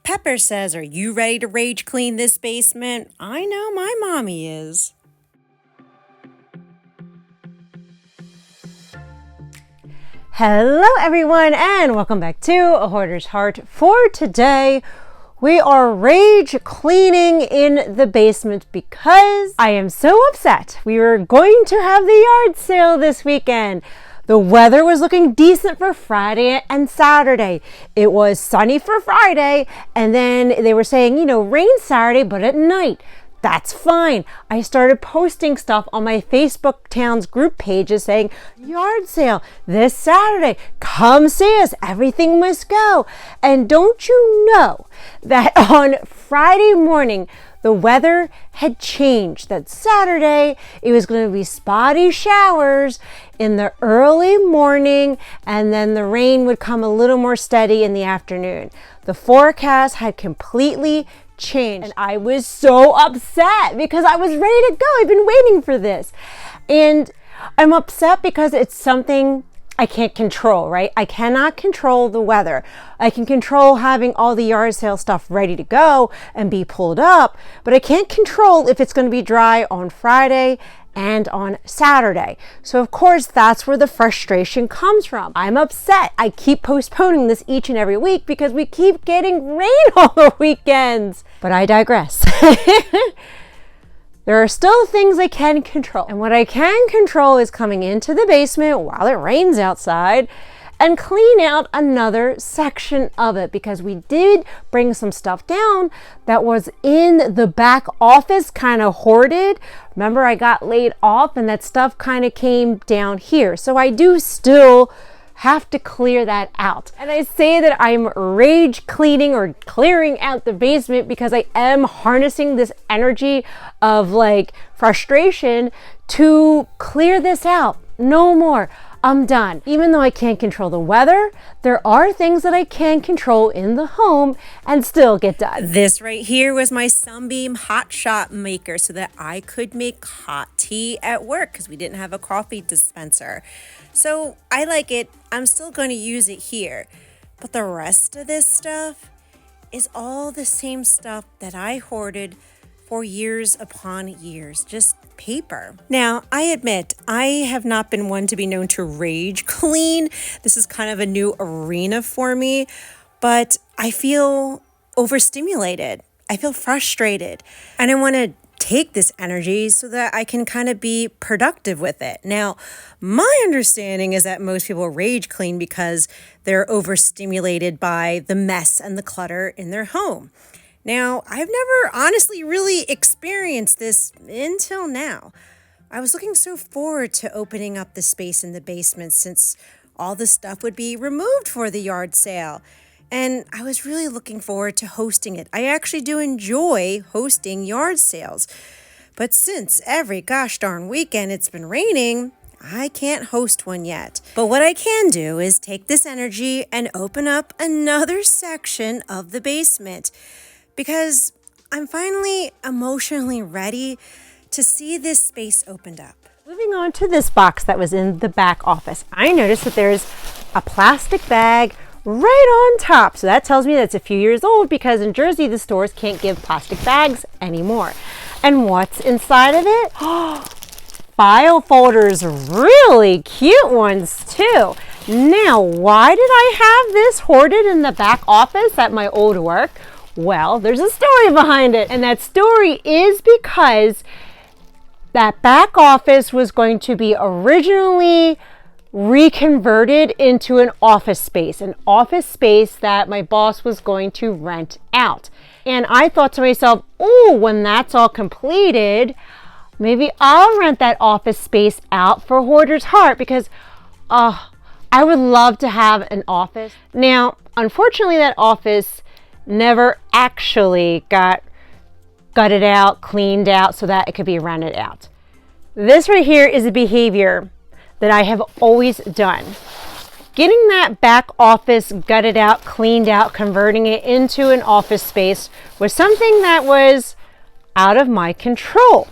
Pepper says, are you ready to rage clean this basement? I know my mommy is. Hello everyone and welcome back to A Hoarder's Heart. For today, we are rage cleaning in the basement because I am so upset. We were going to have the yard sale this weekend. The weather was looking decent for Friday and Saturday. It was sunny for Friday, and then they were saying, rain Saturday, but at night. That's fine. I started posting stuff on my Facebook Towns group pages saying, yard sale this Saturday. Come see us. Everything must go. And don't you know that on Friday morning, the weather had changed, that Saturday it was going to be spotty showers in the early morning, and then the rain would come a little more steady in the afternoon. The forecast had completely changed, and I was so upset because I was ready to go. I've been waiting for this, and I'm upset because it's something I can't control, right? I cannot control the weather. I can control having all the yard sale stuff ready to go and be pulled up, but I can't control if it's going to be dry on Friday and on Saturday. So of course, that's where the frustration comes from. I'm upset. I keep postponing this each and every week because we keep getting rain on the weekends. But I digress. There are still things I can control. And what I can control is coming into the basement while it rains outside and clean out another section of it, because we did bring some stuff down that was in the back office, kind of hoarded. Remember, I got laid off and that stuff kind of came down here. So I do still have to clear that out. And I say that I'm rage cleaning or clearing out the basement because I am harnessing this energy of frustration to clear this out. No more. I'm done. Even though I can't control the weather, there are things that I can control in the home and still get done. This right here was my Sunbeam hot shot maker so that I could make hot tea at work because we didn't have a coffee dispenser. So I like it. I'm still going to use it here. But the rest of this stuff is all the same stuff that I hoarded for years upon years, just paper. Now, I admit, I have not been one to be known to rage clean. This is kind of a new arena for me, but I feel overstimulated. I feel frustrated, and I want to take this energy so that I can kind of be productive with it. Now, my understanding is that most people rage clean because they're overstimulated by the mess and the clutter in their home. Now, I've never honestly really experienced this until now. I was looking so forward to opening up the space in the basement since all the stuff would be removed for the yard sale. And I was really looking forward to hosting it. I actually do enjoy hosting yard sales. But since every gosh darn weekend it's been raining, I can't host one yet. But what I can do is take this energy and open up another section of the basement, because I'm finally emotionally ready to see this space opened up. Moving on to this box that was in the back office, I noticed that there's a plastic bag right on top. So that tells me that it's a few years old, because in Jersey, the stores can't give plastic bags anymore. And what's inside of it? File folders, really cute ones too. Now, why did I have this hoarded in the back office at my old work? Well, there's a story behind it, and that story is because that back office was going to be originally reconverted into an office space that my boss was going to rent out. And I thought to myself, oh, when that's all completed, maybe I'll rent that office space out for Hoarder's Heart, because I would love to have an office. Now, unfortunately, that office never actually got gutted out, cleaned out so that it could be rented out. This right here is a behavior that I have always done. Getting that back office gutted out, cleaned out, converting it into an office space was something that was out of my control.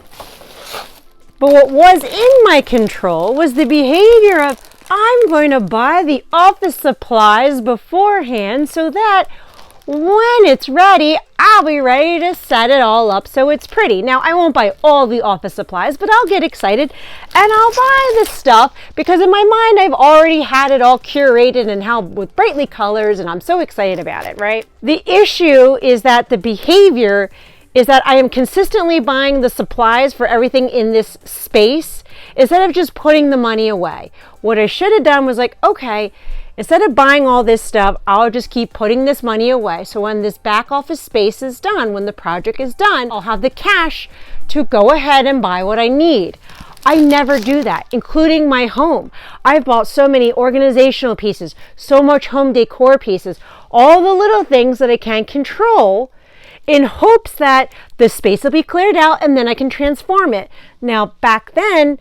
But what was in my control was the behavior of, I'm going to buy the office supplies beforehand so that when it's ready, I'll be ready to set it all up so it's pretty. Now, I won't buy all the office supplies, but I'll get excited and I'll buy the stuff because in my mind, I've already had it all curated and how with brightly colors, and I'm so excited about it, right? The issue is that the behavior is that I am consistently buying the supplies for everything in this space instead of just putting the money away. What I should have done was like, okay, instead of buying all this stuff, I'll just keep putting this money away. So when this back office space is done, when the project is done, I'll have the cash to go ahead and buy what I need. I never do that, including my home. I've bought so many organizational pieces, so much home decor pieces, all the little things that I can't control in hopes that the space will be cleared out and then I can transform it. Now, back then,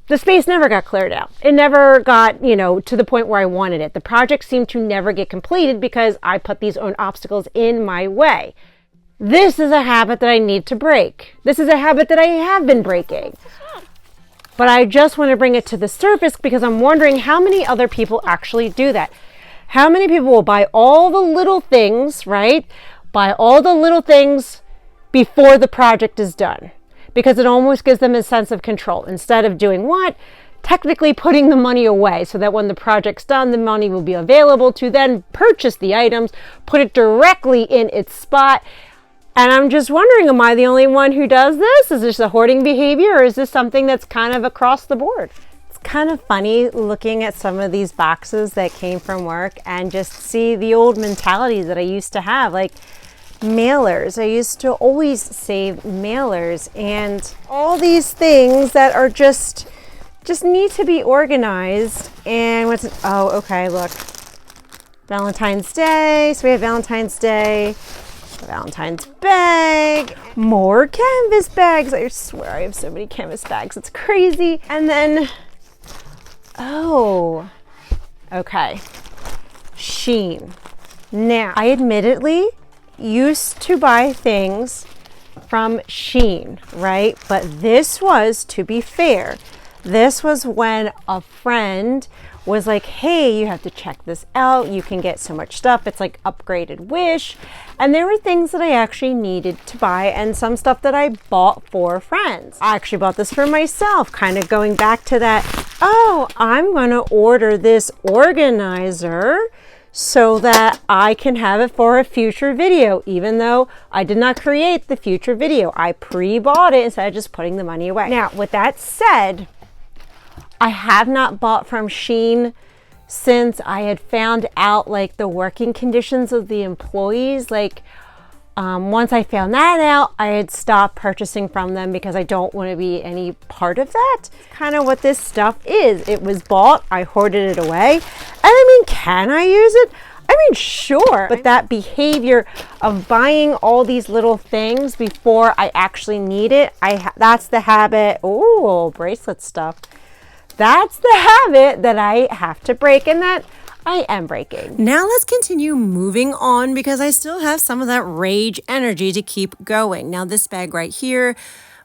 the space never got cleared out. It never got, to the point where I wanted it. The project seemed to never get completed because I put these own obstacles in my way. This is a habit that I need to break. This is a habit that I have been breaking. But I just want to bring it to the surface because I'm wondering how many other people actually do that. How many people will buy all the little things, right? Buy all the little things before the project is done, because it almost gives them a sense of control instead of doing what? Technically putting the money away so that when the project's done, the money will be available to then purchase the items, put it directly in its spot. And I'm just wondering, am I the only one who does this? Is this a hoarding behavior, or is this something that's kind of across the board? It's kind of funny looking at some of these boxes that came from work and just see the old mentality that I used to have. Like, mailers. I used to always save mailers and all these things that are just need to be organized. And okay, look. Valentine's Day. So we have Valentine's Day, Valentine's bag, more canvas bags. I swear I have so many canvas bags. It's crazy. And then, okay. Shein. Now, I admittedly used to buy things from Shein, right? But this was, to be fair, this was when a friend was like, hey, you have to check this out. You can get so much stuff. It's like upgraded Wish. And there were things that I actually needed to buy and some stuff that I bought for friends. I actually bought this for myself, kind of going back to that, I'm going to order this organizer so that I can have it for a future video, even though I did not create the future video. I pre-bought it instead of just putting the money away. Now, with that said, I have not bought from Shein since I had found out like the working conditions of the employees. Once I found that out, I had stopped purchasing from them because I don't want to be any part of that. It's kind of what this stuff is. It was bought, I hoarded it away. And I mean, can I use it? I mean, sure. But that behavior of buying all these little things before I actually need it, that's the habit. Oh, bracelet stuff. That's the habit that I have to break and that I am breaking. Now let's continue moving on because I still have some of that rage energy to keep going. Now this bag right here,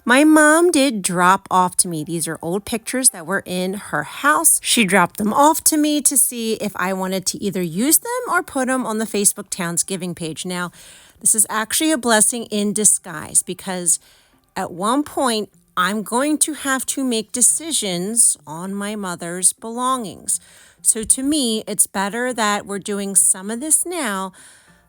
my mom did drop off to me. These are old pictures that were in her house. She dropped them off to me to see if I wanted to either use them or put them on the Facebook Towns Giving page. Now, this is actually a blessing in disguise because at one point, I'm going to have to make decisions on my mother's belongings. So to me, it's better that we're doing some of this now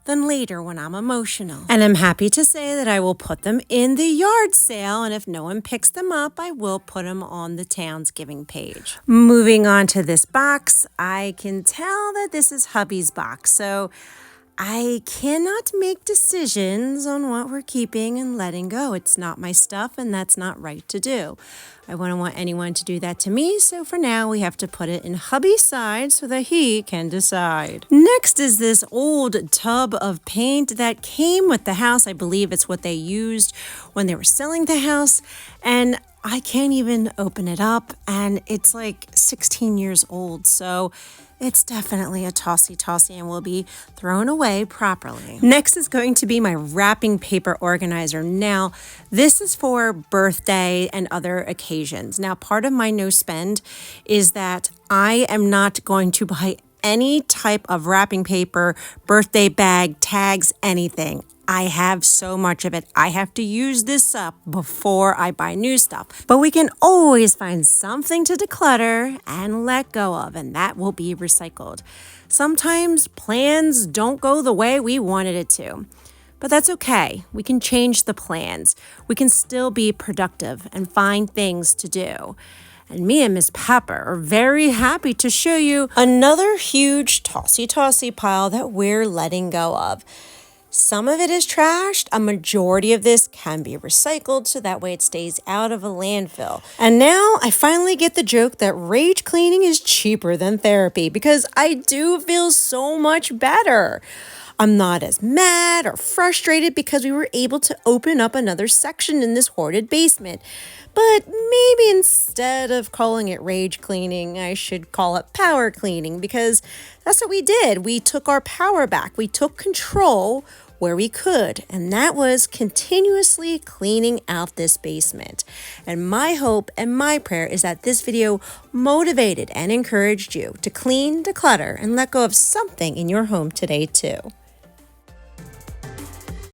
than later when I'm emotional. And I'm happy to say that I will put them in the yard sale, and if no one picks them up, I will put them on the Towns Giving page. Moving on to this box, I can tell that this is hubby's box, so I cannot make decisions on what we're keeping and letting go. It's not my stuff, and that's not right to do. I wouldn't want anyone to do that to me, so for now we have to put it in hubby's side so that he can decide. Next is this old tub of paint that came with the house. I believe it's what they used when they were selling the house, and I can't even open it up, and it's like 16 years old, so it's definitely a tossy and will be thrown away properly. Next is going to be my wrapping paper organizer. Now, this is for birthday and other occasions. Now, part of my no spend is that I am not going to buy any type of wrapping paper, birthday bag, tags, anything. I have so much of it. I have to use this up before I buy new stuff. But we can always find something to declutter and let go of, and that will be recycled. Sometimes plans don't go the way we wanted it to. But that's okay. We can change the plans. We can still be productive and find things to do. And me and Miss Pepper are very happy to show you another huge tossy pile that we're letting go of. Some of it is trashed. A majority of this can be recycled so that way it stays out of a landfill. And now I finally get the joke that rage cleaning is cheaper than therapy because I do feel so much better. I'm not as mad or frustrated because we were able to open up another section in this hoarded basement. But maybe instead of calling it rage cleaning, I should call it power cleaning because that's what we did. We took our power back. We took control where we could, and that was continuously cleaning out this basement. And my hope and my prayer is that this video motivated and encouraged you to clean, declutter, and let go of something in your home today too.